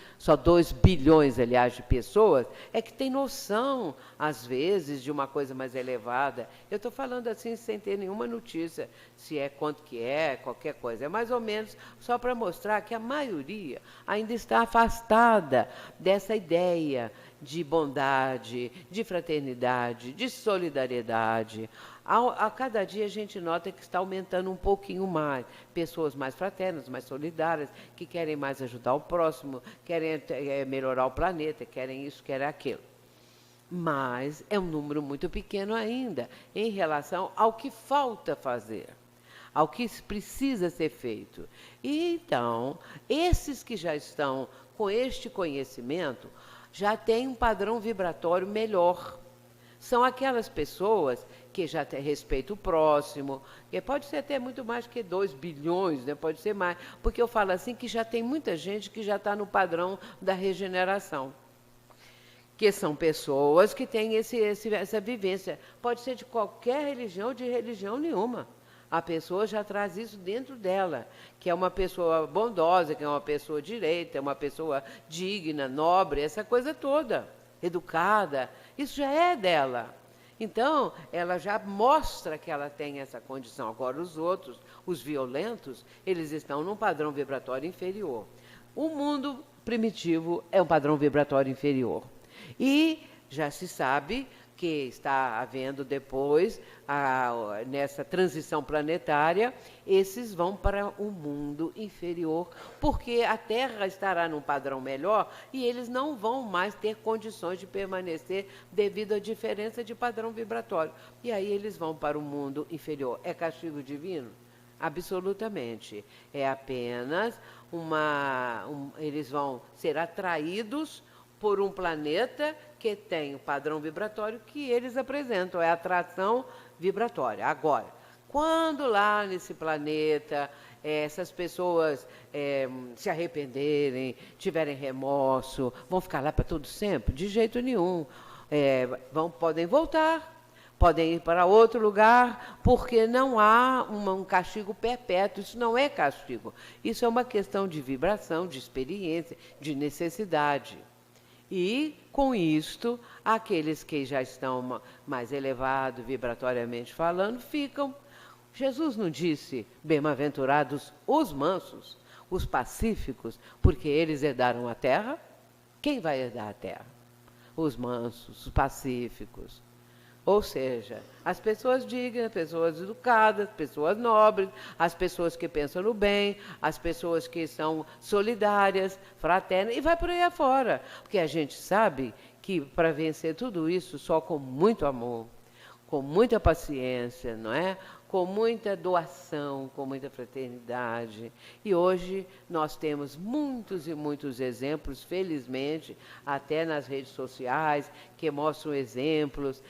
aliás, de pessoas, é que tem noção, às vezes, de uma coisa mais elevada. Eu estou falando assim sem ter nenhuma notícia, se é quanto que é, qualquer coisa. É mais ou menos só para mostrar que a maioria ainda está afastada dessa ideia de bondade, de fraternidade, de solidariedade. A cada dia a gente nota que está aumentando um pouquinho mais. Pessoas mais fraternas, mais solidárias, que querem mais ajudar o próximo, querem melhorar o planeta, querem isso, querem aquilo. Mas é um número muito pequeno ainda em relação ao que falta fazer, ao que precisa ser feito. E então, esses que já estão com este conhecimento já têm um padrão vibratório melhor. São aquelas pessoas que já têm respeito ao próximo, que pode ser até muito mais que 2 bilhões, né? Pode ser mais, porque eu falo assim que já tem muita gente que já está no padrão da regeneração, que são pessoas que têm essa vivência. Pode ser de qualquer religião ou de religião nenhuma. A pessoa já traz isso dentro dela, que é uma pessoa bondosa, que é uma pessoa direita, é uma pessoa digna, nobre, essa coisa toda, educada. Isso já é dela. Então, ela já mostra que ela tem essa condição. Agora, os outros, os violentos, eles estão num padrão vibratório inferior. O mundo primitivo é um padrão vibratório inferior. E já se sabe que está havendo depois, nessa transição planetária, esses vão para o mundo inferior, porque a Terra estará num padrão melhor e eles não vão mais ter condições de permanecer devido à diferença de padrão vibratório. E aí eles vão para o mundo inferior. É castigo divino? Absolutamente. É apenas eles vão ser atraídos por um planeta que tem o padrão vibratório que eles apresentam, é atração vibratória. Agora, Quando lá nesse planeta essas pessoas se arrependerem, tiverem remorso, vão ficar lá para todo sempre? De jeito nenhum. Podem voltar, podem ir para outro lugar, porque não há um castigo perpétuo. Isso não é castigo. Isso é uma questão de vibração, de experiência, de necessidade. E, com isto, aqueles que já estão mais elevados, vibratoriamente falando, ficam. Jesus não disse, bem-aventurados os mansos, os pacíficos, porque eles herdaram a terra? Quem vai herdar a terra? Os mansos, os pacíficos. Ou seja, as pessoas dignas, pessoas educadas, pessoas nobres, as pessoas que pensam no bem, as pessoas que são solidárias, fraternas, e vai por aí afora. Porque a gente sabe que para vencer tudo isso só com muito amor, com muita paciência, não é? Com muita doação, com muita fraternidade. E hoje nós temos muitos e muitos exemplos, felizmente, até nas redes sociais, que mostram exemplos,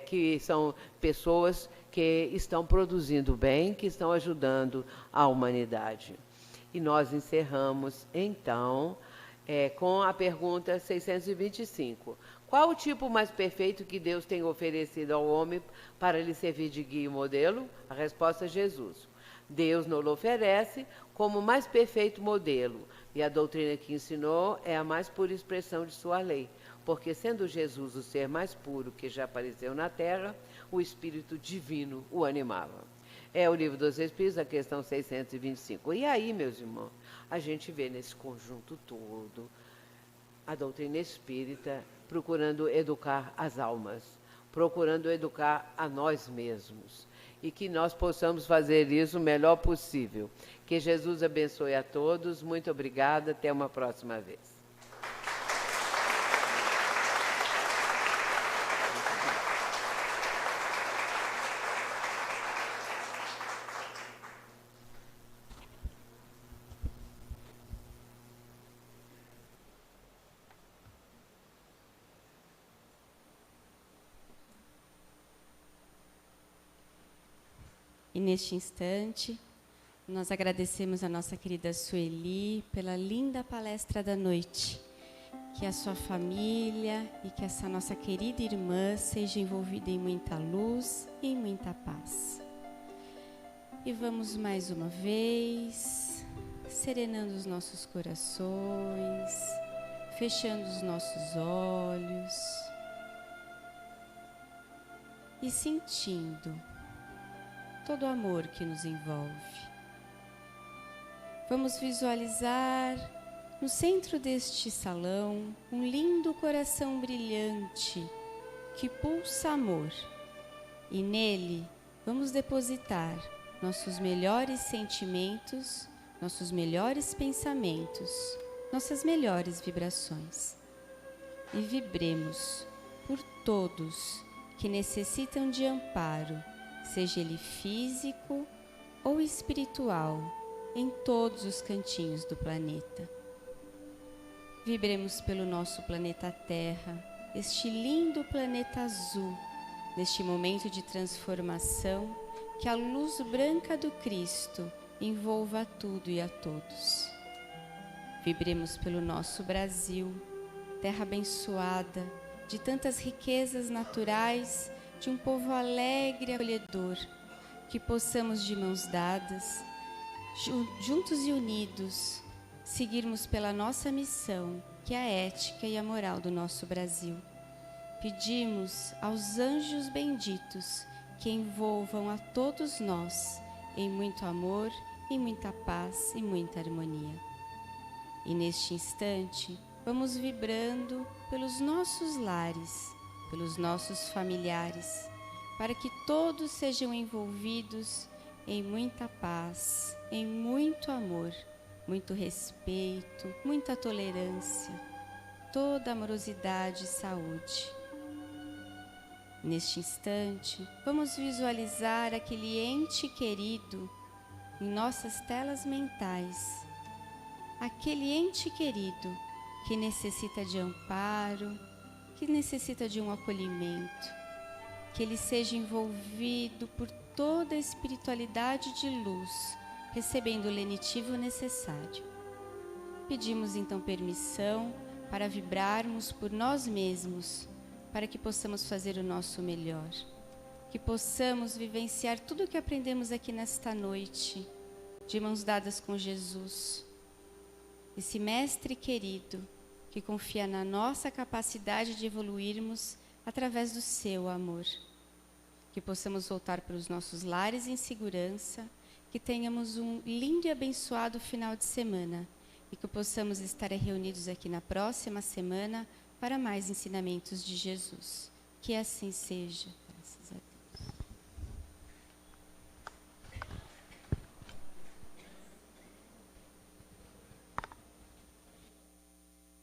que são pessoas que estão produzindo bem, que estão ajudando a humanidade. E nós encerramos, então, com a pergunta 625. Qual o tipo mais perfeito que Deus tem oferecido ao homem para lhe servir de guia e modelo? A resposta é Jesus. Deus nos oferece como o mais perfeito modelo, e a doutrina que ensinou é a mais pura expressão de sua lei, porque sendo Jesus o ser mais puro que já apareceu na Terra, o Espírito Divino o animava. É o Livro dos Espíritos, a questão 625. E aí, meus irmãos, a gente vê nesse conjunto todo a doutrina espírita procurando educar as almas, procurando educar a nós mesmos. E que nós possamos fazer isso o melhor possível. Que Jesus abençoe a todos. Muito obrigada. Até uma próxima vez.
E neste instante, nós agradecemos a nossa querida Sueli pela linda palestra da noite. Que a sua família e que essa nossa querida irmã seja envolvida em muita luz e em muita paz. E vamos mais uma vez, serenando os nossos corações, fechando os nossos olhos e sentindo todo o amor que nos envolve. Vamos visualizar no centro deste salão um lindo coração brilhante que pulsa amor, e nele vamos depositar nossos melhores sentimentos, nossos melhores pensamentos, nossas melhores vibrações. E vibremos por todos que necessitam de amparo, seja ele físico ou espiritual, em todos os cantinhos do planeta. Vibremos pelo nosso planeta Terra, este lindo planeta azul, neste momento de transformação, que a luz branca do Cristo envolva a tudo e a todos. Vibremos pelo nosso Brasil, terra abençoada, de tantas riquezas naturais, de um povo alegre e acolhedor, que possamos de mãos dadas, juntos e unidos, seguirmos pela nossa missão, que é a ética e a moral do nosso Brasil. Pedimos aos anjos benditos que envolvam a todos nós em muito amor, em muita paz e muita harmonia. E neste instante, vamos vibrando pelos nossos lares, pelos nossos familiares, para que todos sejam envolvidos em muita paz, em muito amor, muito respeito, muita tolerância, toda amorosidade e saúde. Neste instante, vamos visualizar aquele ente querido em nossas telas mentais, aquele ente querido que necessita de amparo, que necessita de um acolhimento. que ele seja envolvido por toda a espiritualidade de luz, recebendo o lenitivo necessário. Pedimos então permissão para vibrarmos por nós mesmos, para que possamos fazer o nosso melhor, que possamos vivenciar tudo o que aprendemos aqui nesta noite, de mãos dadas com Jesus, esse mestre querido que confia na nossa capacidade de evoluirmos através do seu amor. Que possamos voltar para os nossos lares em segurança, que tenhamos um lindo e abençoado final de semana e que possamos estar reunidos aqui na próxima semana para mais ensinamentos de Jesus. Que assim seja.